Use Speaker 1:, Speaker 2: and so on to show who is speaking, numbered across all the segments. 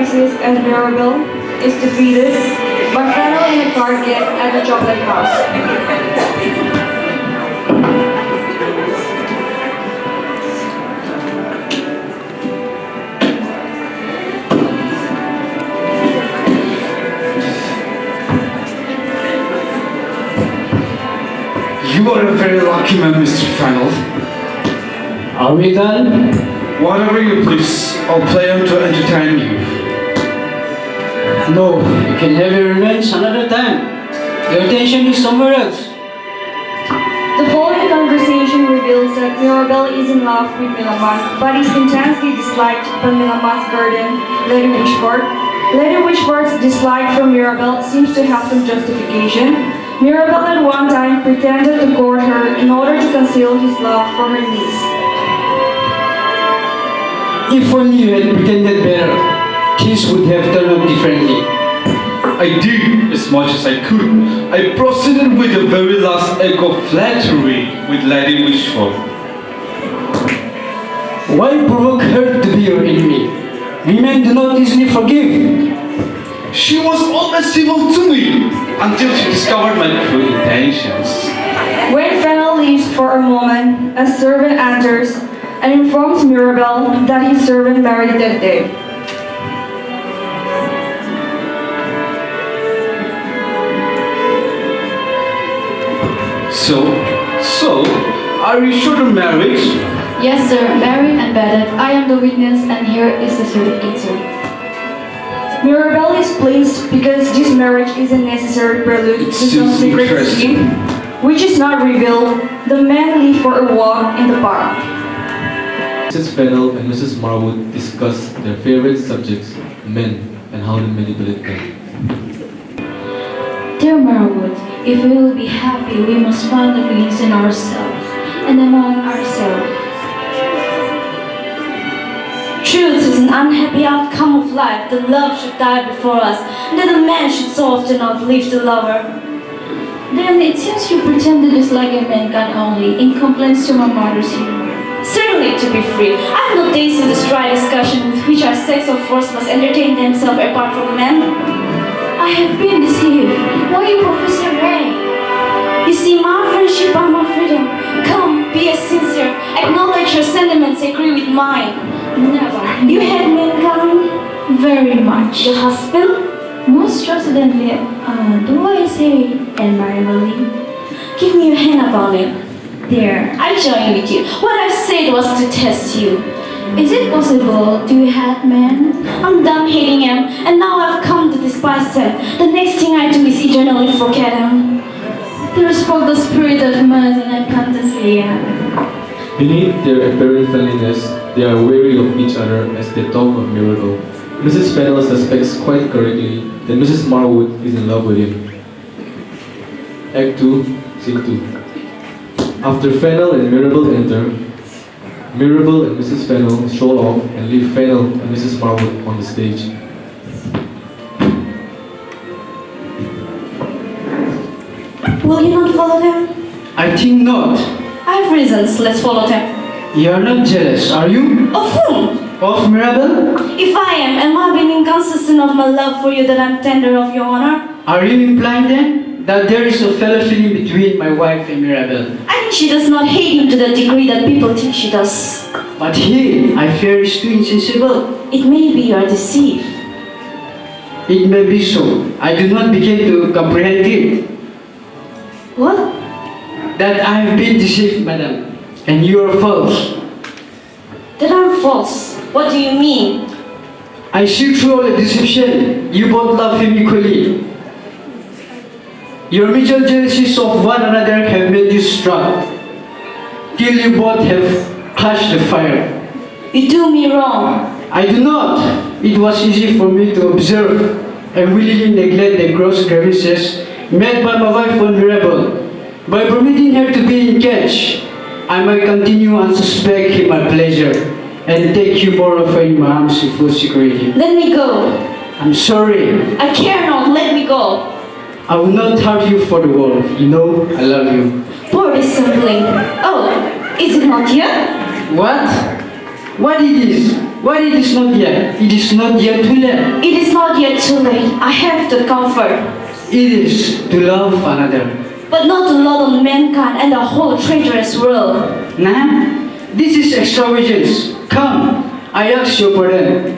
Speaker 1: crisis as Mirabel is defeated by Fennel in a target at the chocolate house.
Speaker 2: You are a very lucky man, Mr. Fennel.
Speaker 3: Are we done?
Speaker 2: Whatever you please, I'll play on to entertain you.
Speaker 3: No, you can have your revenge another time. Your attention is somewhere else.
Speaker 1: The following conversation reveals that Mirabel is in love with Milamas, but is intensely disliked by Milamas' guardian, Lady Wishford. Lady Wishford's dislike for Mirabel seems to have some justification. Mirabel at one time pretended to court her in order to conceal his love for her niece.
Speaker 3: If only you had pretended better, things would have turned out differently.
Speaker 2: I did as much as I could. I proceeded with the very last act of flattery with Lady Wishford.
Speaker 3: Why provoke her to be your enemy? Women do not easily forgive.
Speaker 2: She was always civil to me until she discovered my true intentions.
Speaker 1: When Fennel leaves for a moment, a servant enters and informs Mirabel that his servant married that day.
Speaker 2: So, are you sure you're married?
Speaker 4: Yes, sir. Married and wedded. I am the witness, and here is the certificate, sir.
Speaker 1: Mirabel is pleased because this marriage is a necessary prelude to some secret scheme, which is not revealed. The men leave for a walk in the park.
Speaker 5: Mrs. Fennel and Mrs. Marwood discuss their favorite subjects, men, and how to manipulate them.
Speaker 4: Dear Marwood, if we will be happy, we must find the means in ourselves and among ourselves.
Speaker 6: Truth is an unhappy outcome of life. The love should die before us, and that the man should so often outlive the lover.
Speaker 4: Then it seems you pretend to dislike a mankind only in complaints to my mother's humor.
Speaker 6: Certainly, to be free, I have no taste in this dry discussion with which our sex of force must entertain themselves apart from men.
Speaker 4: I have been deceived. Why you Professor Ray?
Speaker 6: You see, my friendship and my freedom. Come, be as sincere. Acknowledge your sentiments agree with mine.
Speaker 4: Never.
Speaker 6: You hate mankind?
Speaker 4: Very much.
Speaker 6: Your husband?
Speaker 4: Most trustedly, do I say admirably?
Speaker 6: Give me your hand about it.
Speaker 4: There.
Speaker 6: I join with you. What I said was to test you.
Speaker 4: Is it possible to hate men?
Speaker 6: I'm done hating him, and now I've come to despise him. The next thing I do is eternally forget him.
Speaker 4: There spoke the spirit of mercy and fantasy.
Speaker 5: Beneath their apparent friendliness, they are wary of each other as they talk of Mirabel. Mrs. Fennel suspects quite correctly that Mrs. Marwood is in love with him. Act 2, Scene 2. After Fennel and Mirabel enter, Mirabel and Mrs. Fennel stroll off and leave Fennel and Mrs. Marwood on the stage.
Speaker 6: Will you not follow them?
Speaker 3: I think not.
Speaker 6: I have reasons. Let's follow them.
Speaker 3: You are not jealous, are you?
Speaker 6: Of whom?
Speaker 3: Of Mirabel?
Speaker 6: If I am I being inconsistent of my love for you that I'm tender of your honor?
Speaker 3: Are you implying then that there is a fellow feeling between my wife and Mirabel?
Speaker 6: I think she does not hate him to the degree that people think she does.
Speaker 3: But he, I fear, is too insensible.
Speaker 6: It may be you are deceived.
Speaker 3: It may be so. I do not begin to comprehend it.
Speaker 6: What?
Speaker 3: That I have been deceived, madam, and you are false.
Speaker 6: That I'm false. What do you mean?
Speaker 3: I see through all the deception. You both love him equally. Your mutual jealousies of one another have made you strong, till you both have crushed the fire.
Speaker 6: You do me wrong.
Speaker 3: I do not. It was easy for me to observe and willingly neglect the gross grievances made by my wife on Mirabel. By permitting her to be in catch, I might continue unsuspect in my pleasure and take you more often in my arms in full security.
Speaker 6: Let me go.
Speaker 3: I'm sorry.
Speaker 6: I care not. Let me go.
Speaker 3: I will not hurt you for the world. You know I love you.
Speaker 6: Poor dissembling. Oh, is it not you?
Speaker 3: What? What it is? What it is not yet? It is not yet too late.
Speaker 6: It is not yet too late. I have to comfort.
Speaker 3: It is to love another.
Speaker 6: But not to love on mankind and the whole traitorous world.
Speaker 3: Nah, this is extravagance. Come, I ask your pardon.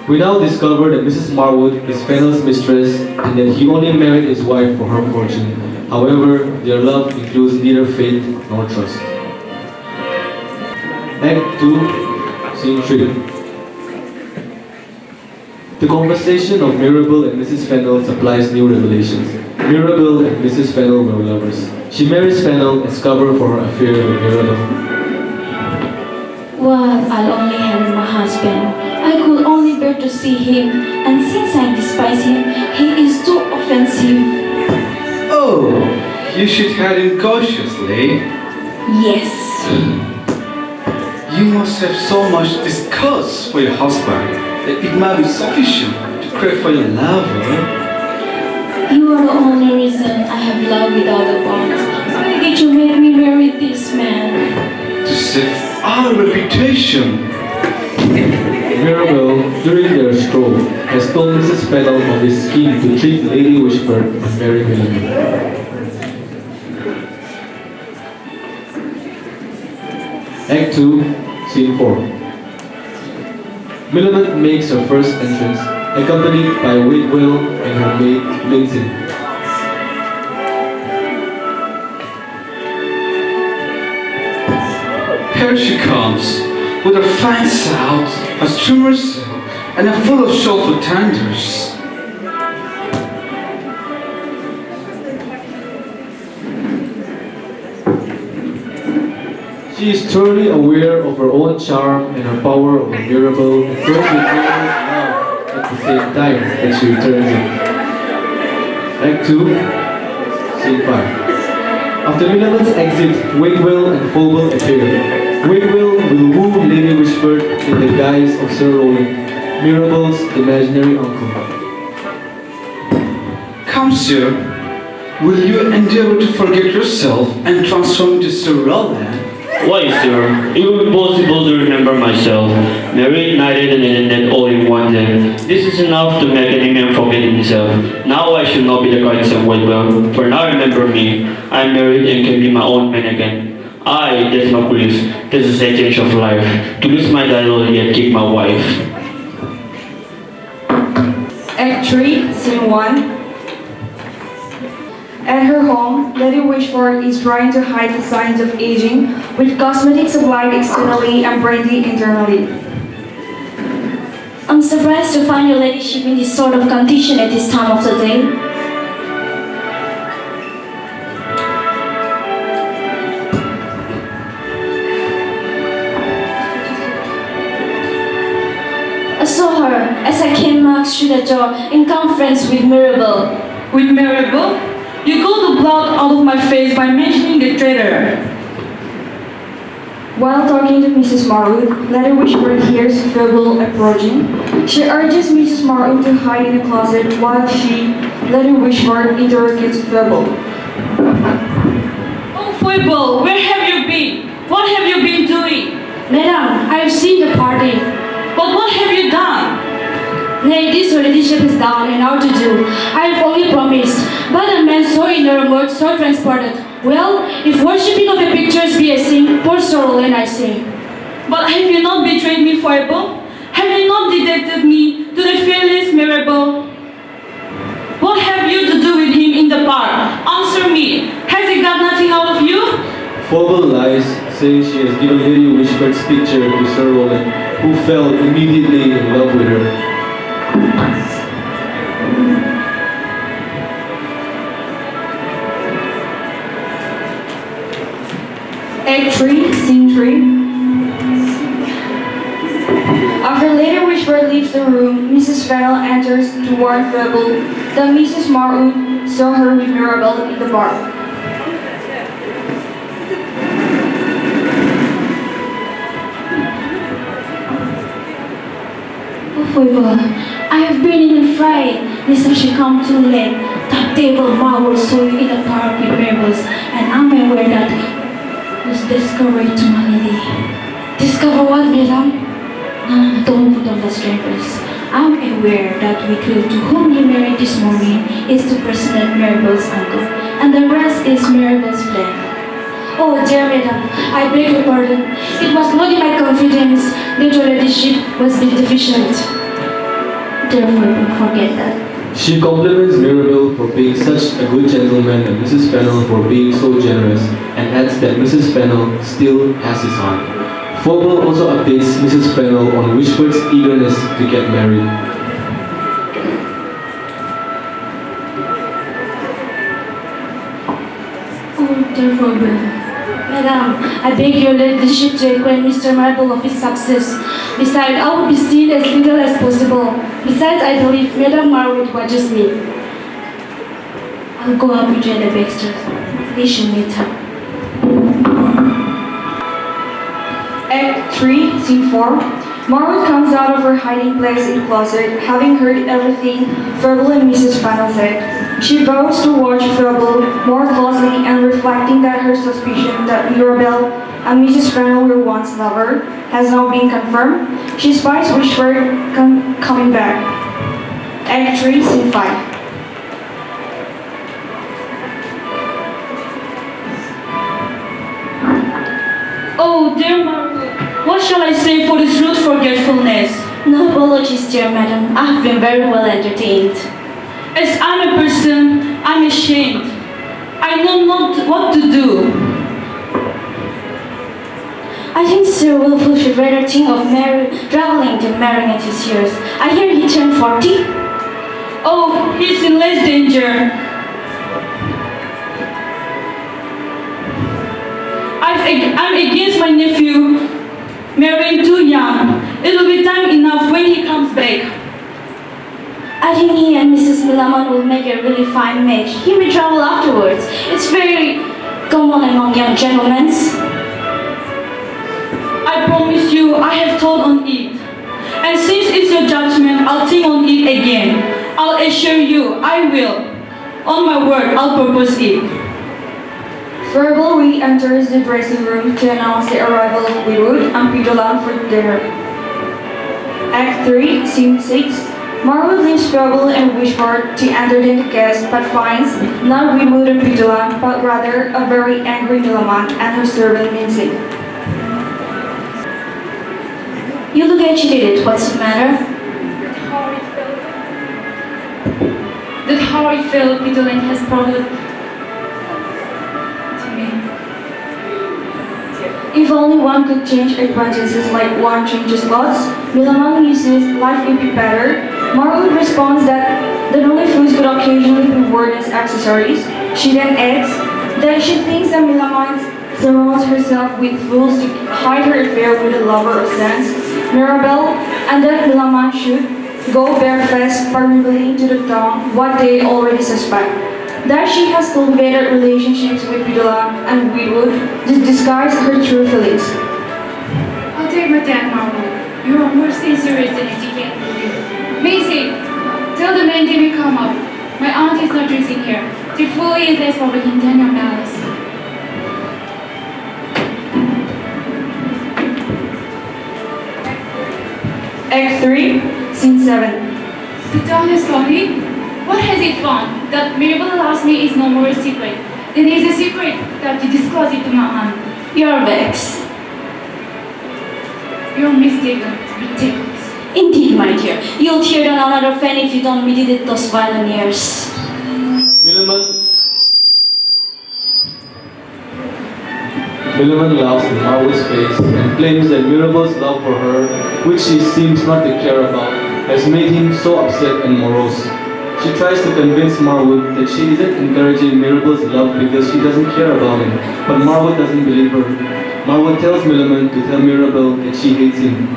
Speaker 5: We now discover that Mrs. Marwood is Fennel's mistress and that he only married his wife for her fortune. However, their love includes neither faith nor trust. Act 2, Scene 3. The conversation of Mirabel and Mrs. Fennel supplies new revelations. Mirabel and Mrs. Fennel were lovers. She marries Fennel as cover for her affair with Mirabel.
Speaker 4: While I'll only have my husband, I could only bear to see him, and since I despise him, he is too offensive.
Speaker 2: Oh, you should head him cautiously.
Speaker 4: Yes.
Speaker 2: You must have so much disgust for your husband that it might be sufficient to crave for your lover.
Speaker 4: You are the only reason I have love without a bounds. Why did you make me marry this man?
Speaker 2: To save our reputation.
Speaker 5: Mirabel, during their stroll, has told Mrs. Fennel of his scheme to treat Lady Wishford and marry Millamant. Act 2, Scene 4. Millamant makes her first entrance, accompanied by Waitwell and her maid, Lindsay.
Speaker 2: Here she comes, with her fangs out, a streamer silk, and a full of shoulder tenders.
Speaker 5: She is thoroughly aware of her own charm and her power over Mirabel, and goes with Mirabel's love at the same time that she returns it. Act 2, Scene 5. After Millamant's exit, Waitwell and Fogel appear. Waitwell will woo Lady Wishford in the guise of Sir Rowland, Mirabel's imaginary uncle.
Speaker 2: Come, sir, will you endeavor to forget yourself and transform into Sir Rowland?
Speaker 7: Why, sir? It will be possible to remember myself, married, knighted, and ended all in one day. This is enough to make any man forget himself. Now I should not be the guardian of Waitwell, for now remember me. I am married and can be my own man again. That's no grief. This is a change of life. To lose my title yet keep my wife.
Speaker 1: Act 3, Scene 1. At her home, Lady Wishford is trying to hide the signs of aging with cosmetics applied externally and brandy internally.
Speaker 6: I'm surprised to find your ladyship in this sort of condition at this time of the day. I saw her as I came out through the door in conference with Mirabel.
Speaker 1: With Mirabel? You got the blood out of my face by mentioning the traitor. While talking to Mrs. Marwood, Lady Wishford hears Phoebe approaching. She urges Mrs. Marwood to hide in the closet while Lady Wishford, interrogates Phoebe. Oh, Phoebe, where have you been? What have you been doing?
Speaker 6: Madam, I have seen the party.
Speaker 1: But what have you done?
Speaker 6: Nay, this ladyship is done and out to do. I have only promised, but a man so inert, so transported. Well, if worshipping of the pictures be a sin, poor soul, and I say.
Speaker 1: But have you not betrayed me, Phoebe? Have you not detected me to the fearless Mirabel? What have you to do with him in the park? Answer me. Has he got nothing out of you?
Speaker 5: Phoebe lies, saying she has given Lady Wishford's picture to Sir Rowland, who fell immediately in love with her.
Speaker 1: Act 3, Scene 3. After Lady Wishford leaves the room, Mrs. Fennel enters to warn Phoebe that Mrs. Marwood saw her with Mirabel in the park.
Speaker 4: Oh, Phoebe, I have been in a fright. Lest I should come too late. That table marvel so it discover it to my lady.
Speaker 6: Discover what, madam?
Speaker 4: No, don't put on the strangers. I'm aware that Wicklow, to whom you married this morning, is to President Mirabel's uncle, and the rest is Mirabel's plan.
Speaker 6: Oh, dear madam, I beg your pardon. It was not in my confidence that your ladyship was deficient.
Speaker 4: Therefore, forget that.
Speaker 5: She compliments Mirabel for being such a good gentleman and Mrs. Fennel for being so generous, and adds that Mrs. Fennel still has his heart. Fogel also updates Mrs. Fennel on Wishford's eagerness to get married.
Speaker 4: Oh, therefore,
Speaker 6: Madam, I beg your ladyship to acquaint Mr. Marble of his success. Besides, I would be seen as little as possible. Besides, I believe Madam Marwood watches me.
Speaker 4: I'll go up with Jenna Baxter. They shall meet her.
Speaker 1: Act 3, Scene 4. Marwood comes out of her hiding place in the closet, having heard everything Fergal and Mrs. Fennel said. She vows to watch Fergal more closely and reflecting that her suspicion that Mirabel and Mrs. Fennel were once lovers has now been confirmed, she spies Wishford coming back. Act 3, Scene 5.
Speaker 6: Oh, dear Marwood, what shall I say for this rude forgetfulness?
Speaker 4: No apologies, dear madam. I have been very well entertained.
Speaker 6: As I'm a person, I'm ashamed. I know not what to do.
Speaker 4: I think Sir Wilfrid should rather think of traveling than marrying at his years. I hear he turned 40.
Speaker 6: Oh, he's in less danger. I'm against my nephew marrying too young. It'll be time enough when he comes back.
Speaker 4: I think he and Mrs. Milaman will make a really fine match. He may travel afterwards. It's very common among young gentlemen.
Speaker 6: I promise you, I have thought on it. And since it's your judgment, I'll think on it again. I'll assure you, I will. On my word, I'll propose it.
Speaker 1: Fergal re-enters the dressing room to announce the arrival of Widwood and Pidolan for dinner. Act 3, Scene 6. Marwood leaves Fergal and Wishford to entertain the guests, but finds not Widwood and Pidolan, but rather a very angry Milaman and her servant Mincy.
Speaker 4: You look agitated. What's the matter?
Speaker 6: That how I feel Pidolan has promised to me.
Speaker 1: If only one could change acquaintances like one changes clothes, Milaman uses life would be better. Marwood responds that the only foods could occasionally be worn as accessories. She then adds that she thinks that Milaman surrounds herself with fools to hide her affair with a lover of sense, Mirabel, and that Milaman should go barefaced by revealing to the town what they already suspect. That she has cultivated relationships with Pidolan and Widwood to disguise her true feelings.
Speaker 6: I'll take my dad, Marwood. You are more sincere than you can believe. Macy, tell the men they may come up. My aunt is not drinking here. She fully intends for we can turn your malice.
Speaker 1: Act 3, Scene 7.
Speaker 6: The town is funny. What has it found? That Mirabel loves me is no more a secret. Then it is a secret that you disclose it to my aunt.
Speaker 4: You're vexed.
Speaker 6: You're mistaken. Ridiculous.
Speaker 4: Indeed, my dear. You'll tear down another fan if you don't meditate those violent years.
Speaker 5: Milaman laughs in Marwood's face and claims that Mirabel's love for her, which she seems not to care about, has made him so upset and morose. She tries to convince Marwood that she isn't encouraging Mirabel's love because she doesn't care about him, but Marwood doesn't believe her. Marwood tells Milaman to tell Mirabel that she hates him.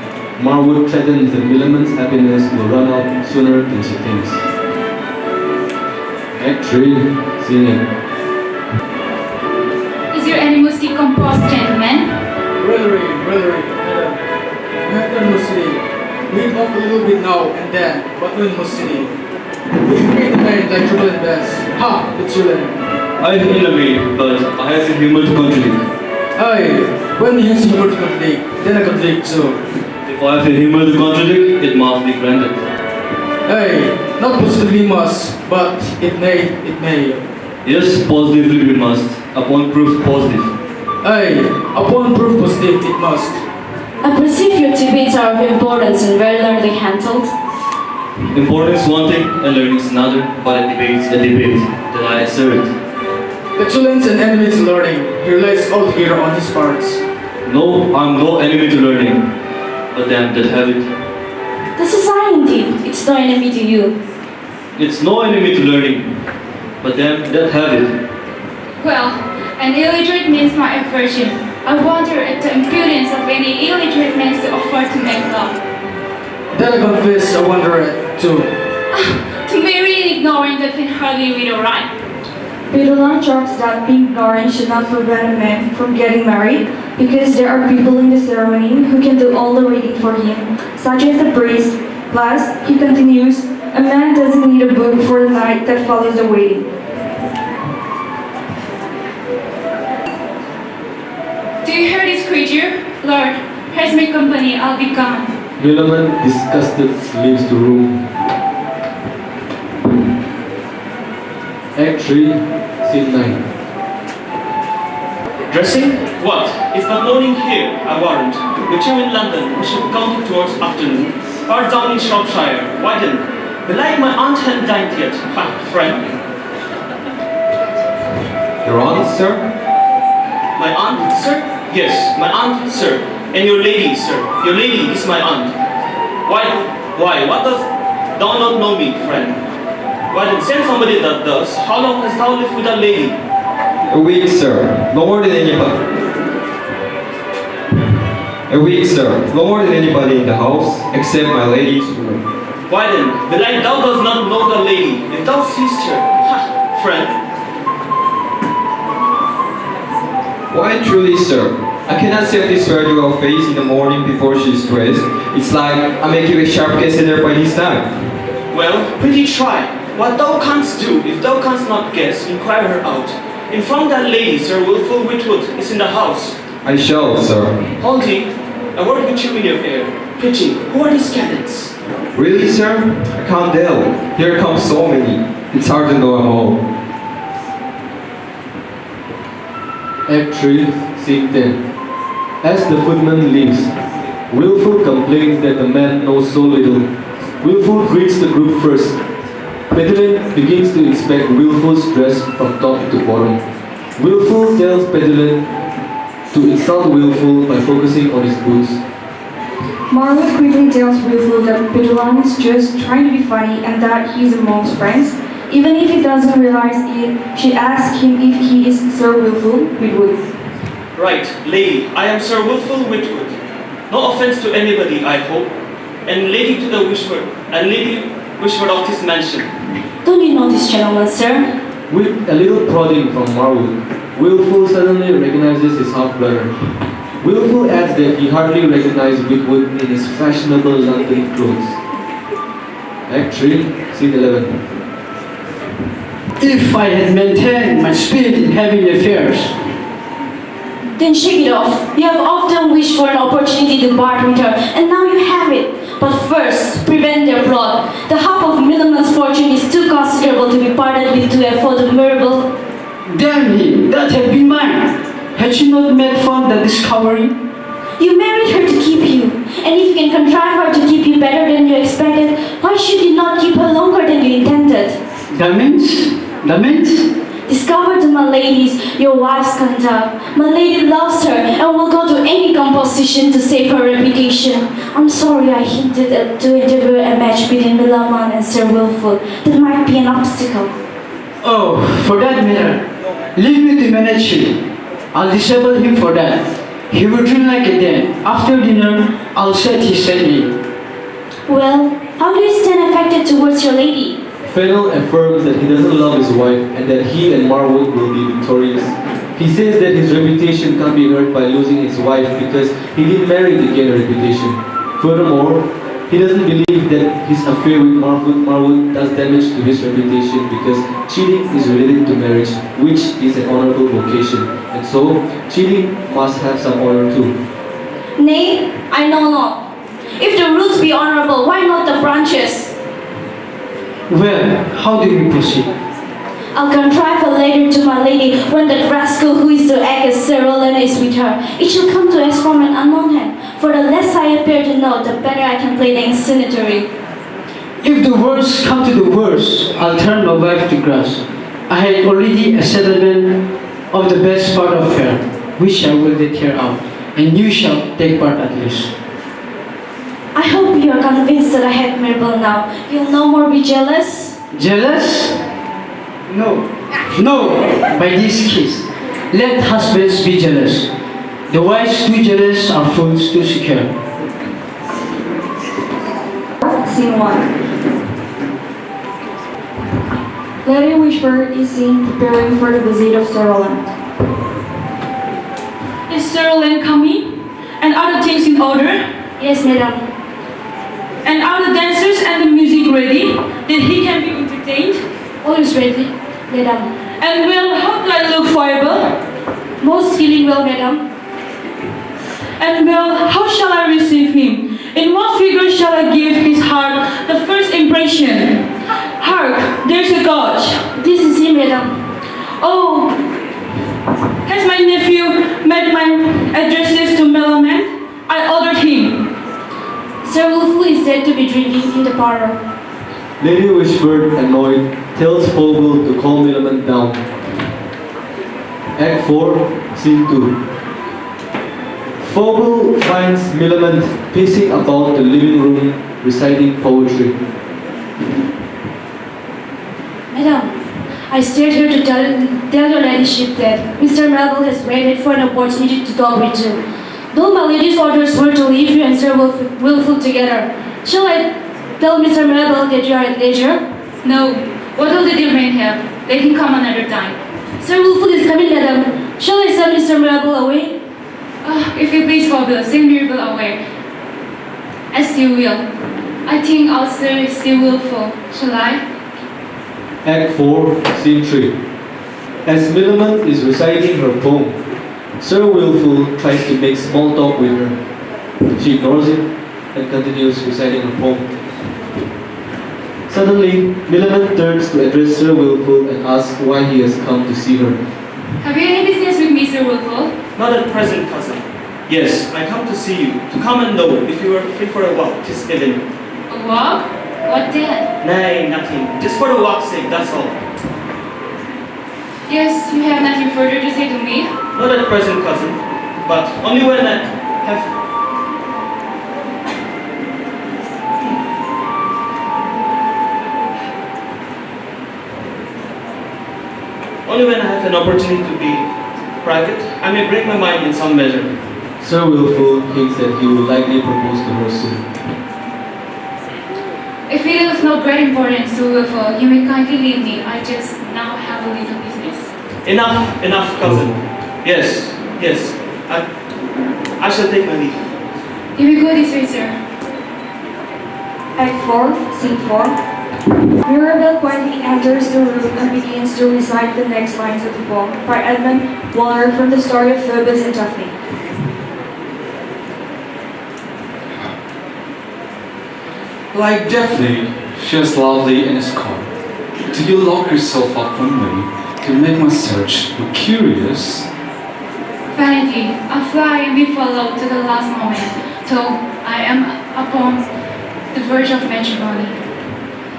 Speaker 5: Marwood threatens that Milaman's happiness will run out sooner than she thinks. Act 3, Scene 8.
Speaker 6: Is your animosity composed, gentlemen?
Speaker 8: Brethren, madam, we have done mostly. Leave off a little bit now and then, but when mostly. We create the man like trouble and best. Ha! The children.
Speaker 2: I feel a way, but I have a humor to contradict.
Speaker 8: Aye, When he has humor to contradict, then I contradict too.
Speaker 2: If I have a humor to contradict, it must be granted.
Speaker 8: Hey, not positively must, but it may.
Speaker 2: Yes, positively we must. Upon proof positive.
Speaker 8: Hey, upon proof positive, it must.
Speaker 1: I perceive your debates are of importance and very learnedly handled.
Speaker 2: Importance is one thing and learning is another, but a debate is a debate. That I assert.
Speaker 8: Excellence and enemy to learning. He relies altogether on his parts.
Speaker 2: No, I'm no enemy to learning. But damn that habit.
Speaker 1: The society, it's no enemy to you.
Speaker 2: It's no enemy to learning. But damn that habit.
Speaker 6: Well, an illiterate means my aversion. I wonder at the impudence of any illiterate man to offer to make love.
Speaker 8: Then I confess I wonder at too.
Speaker 6: To marry an ignorant that can hardly read or write.
Speaker 1: Pedolan jokes that being ignorant should not prevent a man from getting married because there are people in the ceremony who can do all the reading for him, such as the priest. Plus, he continues, a man doesn't need a book for the night that follows the wedding.
Speaker 6: Do you hear this creature? Lord, here's my company, I'll be gone.
Speaker 5: Philemon, disgusted, leaves the room. Act 3, Scene 9.
Speaker 7: Dressing? What? It's not morning here, I warrant. With you in London, we should come towards afternoon. Far down in Shropshire, why then? Belike my aunt hadn't dined yet. Ha, friend.
Speaker 5: Your aunt, sir?
Speaker 7: My aunt, sir? Yes, my aunt, sir. And your lady, sir. Your lady is my aunt. Why? What does thou not know me, friend? Why then send somebody that does? How long hast thou lived with a lady?
Speaker 9: A week, sir. No more than anybody. A week, sir. No more than anybody in the house, except my lady's room.
Speaker 7: Why then, belike thou dost not know the lady. If thou seest her, ha, friend.
Speaker 9: Why, truly, sir. I cannot see this virtual face in the morning before she is dressed. It's like I'm making a sharp guess at her by this time.
Speaker 7: Well, pretty try. What thou canst do, if thou canst not guess, inquire her out. Inform that lady, Sir Wilful Whitwood, is in the house.
Speaker 9: I shall, sir.
Speaker 7: Halty, a word with you in your ear. Pretty, who are these cadets?
Speaker 9: Really, sir? I can't tell. Here come so many. It's hard to know them all.
Speaker 5: Act 3, Scene 10. As the footman leaves, Wilful complains that the man knows so little. Wilful greets the group first. Petulant begins to inspect Wilful's dress from top to bottom. Wilful tells Petulant to insult Wilful by focusing on his boots.
Speaker 1: Marwood quickly tells Wilful that Petulant is just trying to be funny and that he's amongst friends. Even if he doesn't realize it, she asks him if he is Sir Wilful Whitwood.
Speaker 7: Right, lady, I am Sir Wilful Whitwood. No offense to anybody, I hope. And lady to the Wishford of this mansion.
Speaker 1: Don't you know this gentleman, sir?
Speaker 5: With a little prodding from Marwood, Wilful suddenly recognizes his half-brother. Wilful adds that he hardly recognized Whitwood in his fashionable London clothes. Act 3, Scene 11.
Speaker 3: If I had maintained my speed in having affairs,
Speaker 1: Then shake it off. You have often wished for an opportunity to part with her, and now you have it. But first, prevent their plot. The half of Middleman's fortune is too considerable to be parted with to afford a miracle.
Speaker 3: damn him, that had been mine. Had she not made fun the discovery?
Speaker 1: You married her to keep you, and if you can contrive her to keep you better than you expected, why should you not keep her longer than you intended?
Speaker 3: That means?
Speaker 1: Discover to my ladies your wife's conduct. My lady loves her and will go to any composition to save her reputation. I'm sorry I hinted at to interview a match between Milaman and Sir Wilful. That might be an obstacle.
Speaker 3: Oh, for that matter, leave me to manage him. I'll disable him for that. He will drink like a den. After dinner, I'll set his sending.
Speaker 1: Well, how do you stand affected towards your lady?
Speaker 5: Fennel affirms that he doesn't love his wife and that he and Marwood will be victorious. He says that his reputation can't be hurt by losing his wife because he didn't marry to gain a reputation. Furthermore, he He doesn't believe that his affair with Marwood does damage to his reputation because cheating is related to marriage, which is an honorable vocation, and so cheating must have some honor too.
Speaker 4: Nay, I know not. If the roots be honorable, why not the branches?
Speaker 3: Well, how do we proceed?
Speaker 4: I'll contrive a letter to my lady when that rascal who is to act as Sir Roland is with her. It shall come to us from an unknown hand, for the less I appear to know, the better I can play the insinuatory.
Speaker 3: If the worst come to the worst, I'll turn my wife to grass. I had already a settlement of the best part of her, which I will let her out, and you shall take part at least.
Speaker 4: I hope you are convinced that I have Mirabel now. You'll no more be jealous?
Speaker 3: Jealous? No. No, by this kiss. Let husbands be jealous. The wives too jealous are fools too secure.
Speaker 1: Scene 1. Lady Wishford is seen preparing for the visit of Sir Roland.
Speaker 10: Is Sir Roland coming? And are the things in order?
Speaker 4: Yes, madam.
Speaker 10: And are the dancers and the music ready? That he can be entertained?
Speaker 4: All is ready, madam.
Speaker 10: And well, how do I look forever?
Speaker 4: Most feeling well, madam.
Speaker 10: And well, how shall I receive him? In what figure shall I give his heart the first impression? Hark, there's a gauge.
Speaker 4: This is him, madam.
Speaker 10: Oh, has my nephew met my addresses to Meloman? I ordered him.
Speaker 4: Sir Wilful is said to be drinking in the parlor.
Speaker 5: Lady Wishford, annoyed, tells Fogel to calm Middleman down. Act 4, Scene 2. Fogel finds Middleman pacing about the living room, reciting poetry.
Speaker 4: Madam, I stayed here to tell your ladyship that Mr. Melville has waited for an opportunity to talk with you. Though my lady's orders were to leave you and Sir Wilful together, shall I tell Mr. Melville that you are at leisure?
Speaker 6: No. What will the remain have? Let him come another time.
Speaker 4: Sir Wilful is coming, madam. Shall I send Mr. Melville away?
Speaker 6: If you please, Fogel, send Mirabel away. As you will. I think I'll serve Sir Wilful. Shall I?
Speaker 5: Act 4, Scene 3. As Middleman is reciting her poem, Sir Wilful tries to make small talk with her. She ignores it and continues reciting her poem. Suddenly, Middleman turns to address Sir Wilful and asks why he has come to see her.
Speaker 6: Have you any business with me, Sir Wilful?
Speaker 7: Not at present, cousin. Yes, I come to see you, to come and know if you are free for a walk this evening.
Speaker 6: A walk? What then?
Speaker 7: Nay, nothing. Just for the walk's sake, that's all.
Speaker 6: Yes, you have nothing further to say to me?
Speaker 7: Not at present, cousin, but only when I have... Only when I have an opportunity to be private, I may break my mind in some measure.
Speaker 5: Sir Wilful thinks that he will likely propose to her soon.
Speaker 6: If it is of no great importance, Sir Wilful, you may kindly leave me. I just now have a little business.
Speaker 7: Enough, cousin. Yes. I shall take my leave.
Speaker 6: You may go this way, sir.
Speaker 1: Act 4, Scene 4. Mirabel quietly enters the room and begins to recite the next lines of the poem by Edmund Waller from the story of Phoebus and Daphne.
Speaker 2: Like Daphne, she is lovely and scorned. Do you lock yourself up from me to make my search look curious?
Speaker 6: Vanity, I fly and be followed to the last moment, till I am upon the verge of matrimony.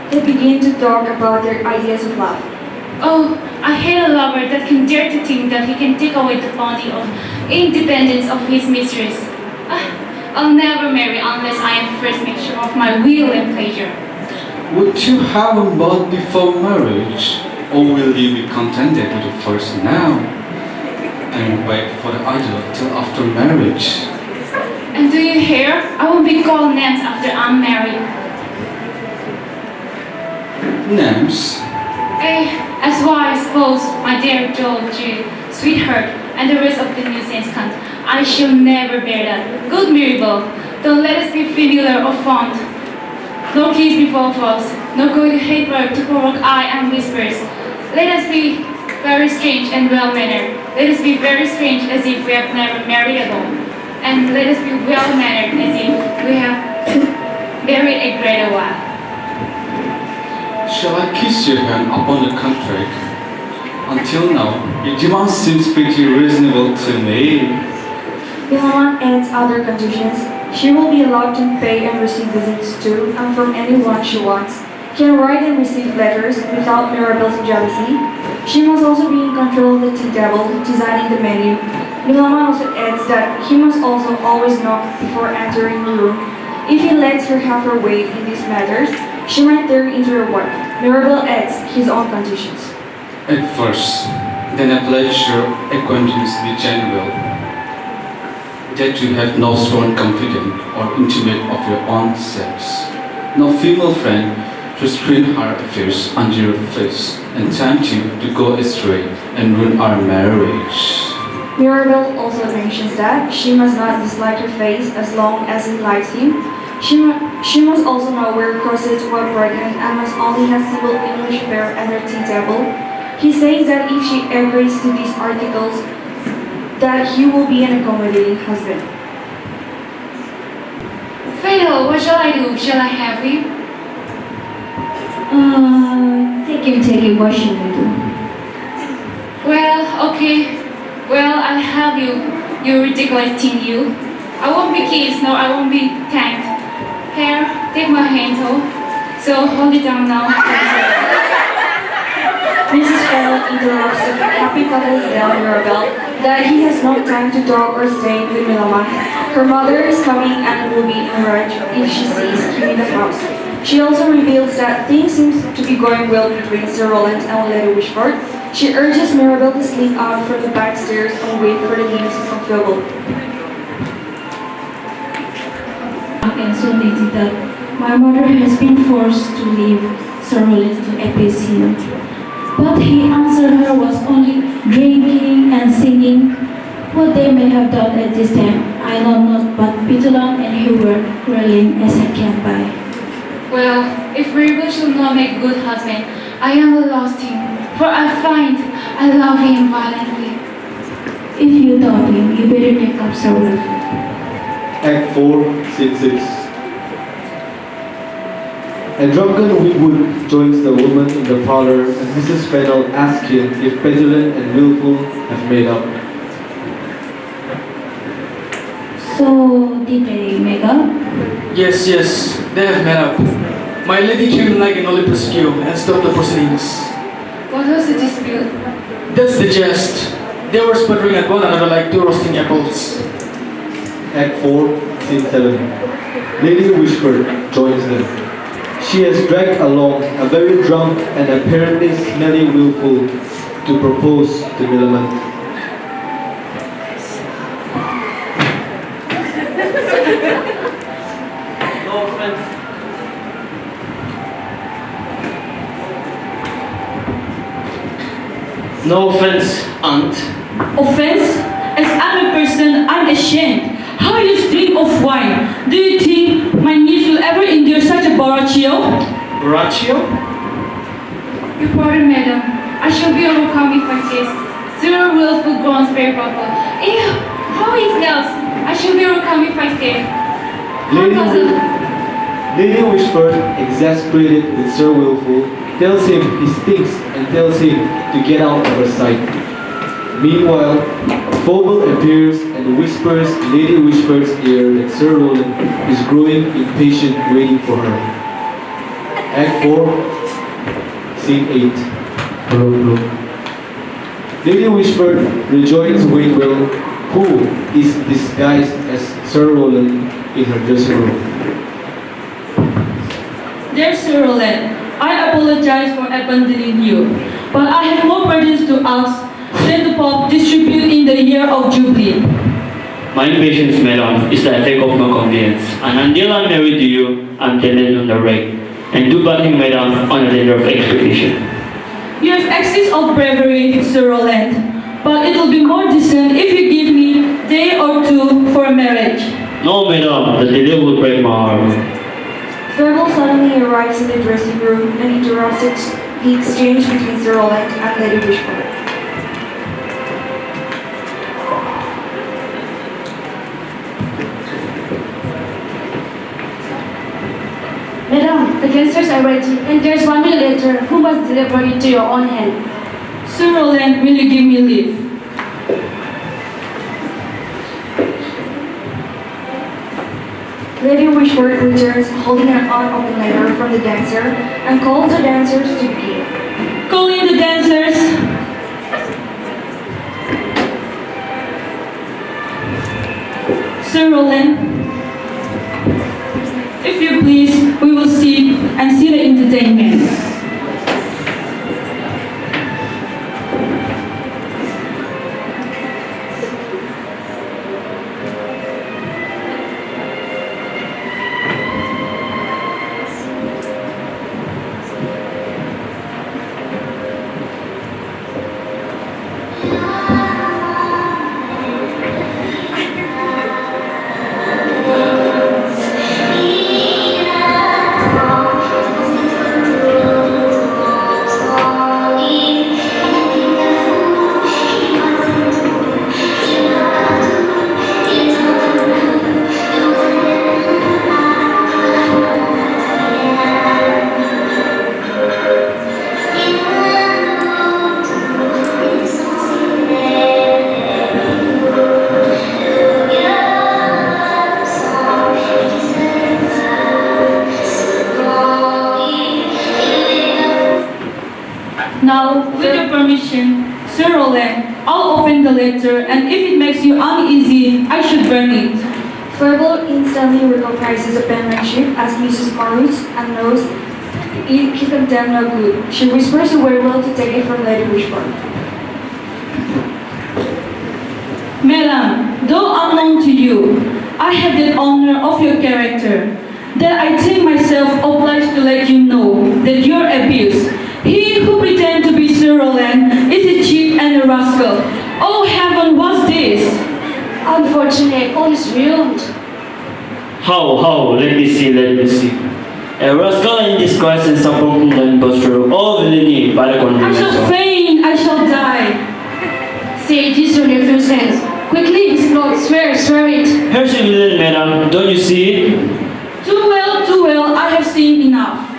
Speaker 1: They begin to talk about their ideas of love.
Speaker 6: Oh, I hate a lover that can dare to think that he can take away the bounty of independence of his mistress. I'll never marry unless I am first made sure of my will and pleasure.
Speaker 2: Would you have a bought before marriage, or will you be contented with the first now, and wait for the other till after marriage?
Speaker 6: And do you hear? I won't be called names after I'm married.
Speaker 2: Names?
Speaker 6: As why I suppose, my dear George, sweetheart, and the rest of the nuisance cunt, I shall never bear that. Good Mirabel, don't let us be familiar or fond. no kiss before falls, no going to hate word to provoke eye and whispers. Let us be very strange and well-mannered. Let us be very strange as if we have never married at all. And let us be well-mannered as if we have married a great while.
Speaker 2: Shall I kiss your hand upon the contract? Until now, your demand seems pretty reasonable to me.
Speaker 1: Milaman adds other conditions. She will be allowed to pay and receive visits to and from anyone she wants, can write and receive letters without Mirabel's jealousy. She must also be in control of the tea table, designing the menu. Milaman also adds that he must also always knock before entering the room. If he lets her have her way in these matters, she might turn into a wife. Mirabel adds his own conditions.
Speaker 2: At first, then I pledge your acquaintance be general, that you have no sworn confidant or intimate of your own sex, no female friend to screen her affairs under your face and tempt you to go astray and ruin our marriage.
Speaker 1: Mirabel also mentions that she must not dislike her face as long as it likes him. She must also not wear corsets while pregnant and must only have simple English fare at her tea table. He says that if she agrees to these articles, that he will be an accommodating husband.
Speaker 6: Fatal, what shall I do? Shall I have him?
Speaker 1: Take him, what should we do?
Speaker 6: Well, okay. Well, I'll have you, you ridiculous teen you. I won't be kissed, no, I won't be thanked. Here, take my hand, oh. So hold it down now.
Speaker 1: Mrs. Farrell interrupts the happy couple to tell Mirabel that he has no time to talk or stay with Milaman. Her mother is coming and will be enraged if she sees him in the house. She also reveals that things seem to be going well between Sir Rowland and Lady Wishford. She urges Mirabel to slip out from the back stairs and wait for the news from Philip.
Speaker 11: And so lazy that my mother has been forced to leave Sir Rowland to appease him. But he answered her was only drinking and singing. What they may have done at this time, I know not, but Pitulan and he were quarreling as I came by.
Speaker 6: Well, if Mirabel shall not make a good husband, I am a lost him, for I find I love him violently.
Speaker 11: If you doubt him, you better make up Sir Rowland.
Speaker 5: Act 4, Scene 6. A drunken Winwood joins the woman in the parlor and Mrs. Fennell asks him if Petulant and Wilful have made up.
Speaker 11: So, did they make up?
Speaker 8: Yes, they have met up. My lady came like an Olympus and stopped the proceedings.
Speaker 6: What was the dispute?
Speaker 8: That's the jest. They were sputtering at one another like two roasting apples.
Speaker 5: Act 4, Scene 7. Lady Wishford joins them. She has dragged along a very drunk and apparently smelly Wilful to propose to Millamant.
Speaker 7: No offense, aunt.
Speaker 10: Offense? As I'm a person, I'm ashamed. How you drink of wine? Do you think my niece will ever endure such a barraccio?
Speaker 7: Ratio?
Speaker 6: You pardon, madam. I shall be overcome if I say Sir Wilful groans very purple. Ew, how he smells. I shall be overcome if I say.
Speaker 5: Lady Wishford, exasperated with Sir Wilful, tells him he stinks and tells him to get out of her sight. Meanwhile, Phobal appears and whispers in Lady Wishford's ear that Sir Rowland is growing impatient waiting for her. Act 4, Scene 8. Hello. Lady Wishford rejoins Waitwell, who is disguised as Sir Rowland in her dressing room.
Speaker 10: Dear Sir Rowland, I apologize for abandoning you, but I have more burdens to ask than the Pope distribute in the year of Jubilee.
Speaker 7: My impatience, madam, is the effect of my convenience, and until I'm married to you, I'm dependent on the rate, and do nothing, madam, on a letter of expectation.
Speaker 10: You have excess of bravery, Sir Rowland, but it will be more decent if you give me a day or two for marriage.
Speaker 7: No, madam, the delay will break my heart.
Speaker 1: Verbal suddenly arrives in the dressing room and interrupts the exchange between Sir Roland and Lady Wishford.
Speaker 4: Madam, the cancers are ready, and there's one minute later who must deliver it to your own hand.
Speaker 10: Sir Roland, will you give me leave?
Speaker 1: Lady Wishford returns holding an unopened letter from the dancer and calls the dancers to begin.
Speaker 10: Call in the dancers. Sir Roland, if you please, we will sit and see the entertainment. Now, with your permission, Sir Roland, I'll open the letter, and if it makes you uneasy, I should burn it.
Speaker 1: Verbal instantly recognizes the penmanship as Mrs. Marwood's and knows it can them no good. She whispers to Werewolf to take it from Lady Wishford.
Speaker 10: Madam, though unknown to you, I have the honor of your character, that I think myself obliged to let you know that your abuse. He who pretends to be Sir Roland is a cheat and a rascal. Oh heaven, what's this?
Speaker 4: Unfortunately, all is ruined.
Speaker 7: How? Let me see. A rascal in disguise and supporting the impostor, all villainy by the
Speaker 10: I
Speaker 7: condemned.
Speaker 10: shall faint, I shall die.
Speaker 4: Say this your nephew's hands. Quickly, disclose, swear it.
Speaker 7: Here's a villain, madam, don't you see it?
Speaker 10: Too well, I have seen enough.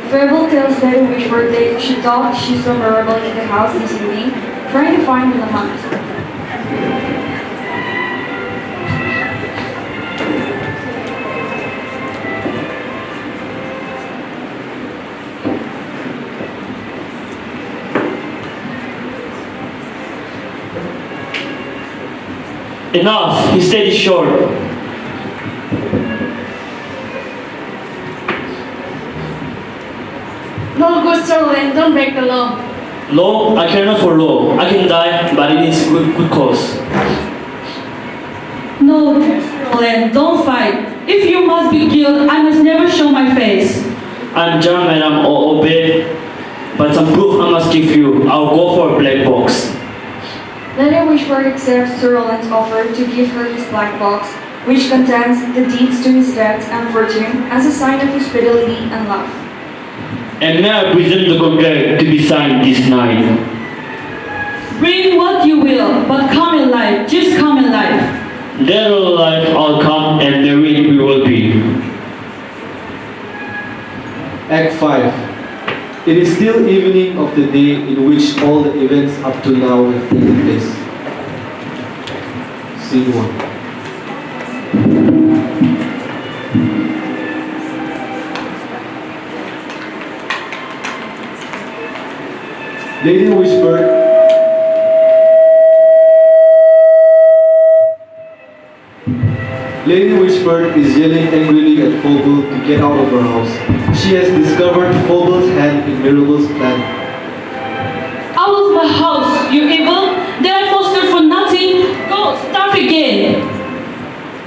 Speaker 1: Verbal tells Lady Wishford that she thought she saw Mirabel in the house this evening, trying to find Lamont.
Speaker 7: Enough, he said it short.
Speaker 4: No good, Sir Roland, don't break the law.
Speaker 7: Law, I care not for law. I can die, but it is good cause.
Speaker 10: No, Sir Roland, don't fight. If you must be killed, I must never show my face.
Speaker 7: I'm John, madam, or obey, but some proof I must give you. I'll go for a black box.
Speaker 1: Lady Wishford accepts Sir Roland's offer to give her his black box, which contains the deeds to his death and fortune as a sign of his fidelity and love.
Speaker 7: And may I present the contract to be signed this night.
Speaker 10: Bring what you will, but come alive, just come alive.
Speaker 7: Dead or alive, I'll come and married we will be.
Speaker 5: Act 5. It is still evening of the day in which all the events up to now have taken place. Scene 1. Lady Wishford is yelling angrily at Fogel to get out of her house. She has discovered Fogel's hand in Mirabel's plan.
Speaker 10: Out of my house, you evil! They are fostered for nothing! Go, starve again!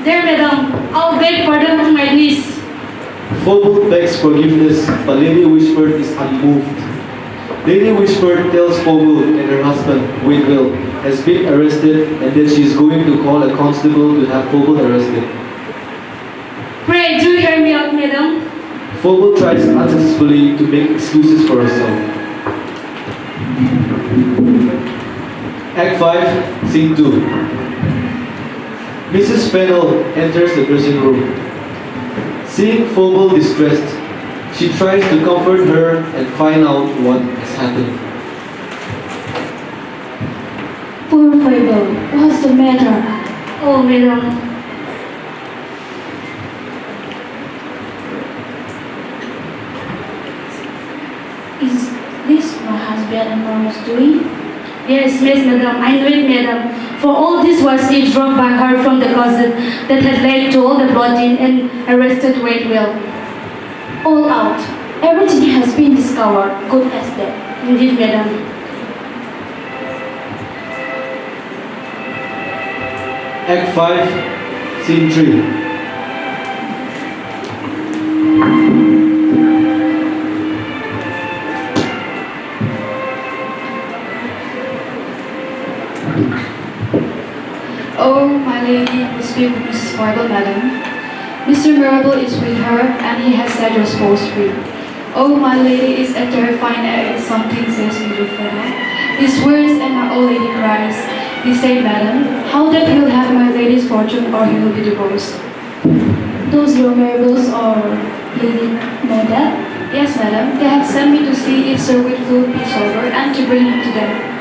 Speaker 4: There, madam. I'll beg pardon from my niece.
Speaker 5: Phoebe begs forgiveness, but Lady Wishford is unmoved. Lady Wishford tells Phoebe that her husband, Waitwell, has been arrested and that she is going to call a constable to have Phoebe arrested.
Speaker 4: Pray, do hear me out, madam.
Speaker 5: Phoebe tries unsuccessfully to make excuses for herself. Act 5, Scene 2. Mrs. Fennell enters the dressing room. Seeing Phoebe distressed, she tries to comfort her and find out what has happened.
Speaker 11: Poor Phoebe, what's the matter?
Speaker 4: Oh, madam.
Speaker 11: Is this my husband and Mama's doing?
Speaker 4: Yes, madam, I know it, madam. For all this was eavesdropped by her from the closet that had led to all the plotting and arrested Waitwell.
Speaker 11: All out. Everything has been discovered, good as dead.
Speaker 4: Indeed, madam.
Speaker 5: Act 5, Scene 3.
Speaker 6: Oh, my lady will speak with Mrs. Marble, madam. Mr. Marble is with her, and he has set your spouse free. Oh, my lady is a terrifying act, something says me with her. His words and my old lady cries. He said, madam, how that he'll have my lady's fortune or he will be divorced.
Speaker 11: Those your marbles or Lady know that?
Speaker 6: Yes, madam, they have sent me to see if Sir Whitfield be sober and to bring him to them.